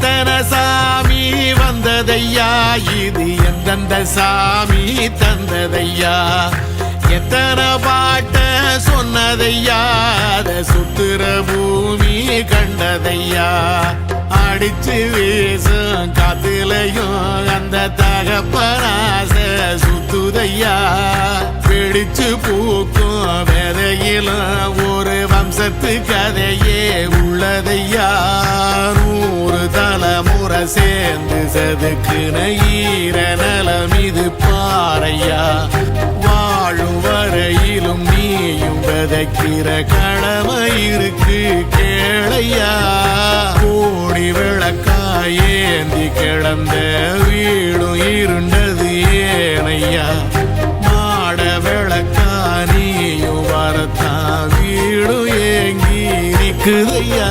எத்தனை சாமி வந்ததையா, இது எந்தெந்த சாமி தந்ததையா, எத்தனை பாட்ட சொன்னதையா, அத சுத்துற பூமி கண்டதையா, அடிச்சு வீசும் காத்துலையும் அந்த தகப்பனாச சுத்துதையா, பிடிச்சு பூக்கும் விதையிலும் ஒரு வம்சத்து கதையே உள்ளதையா, 100 தலைமுறை சேர்ந்து செதுக்குன ஈர நலம் இது பாறையா, வாழும் வரையிலும் நீயும் விதைக்கிற கடமை இருக்கு கேளையா, கோடி விளக்காயேந்தி கிடந்த வீடும் இருண்டது ஏனையா, மாட விளக்கா நீயும் வரத்தா வீடும் ஏங்கி நிக்குதையா.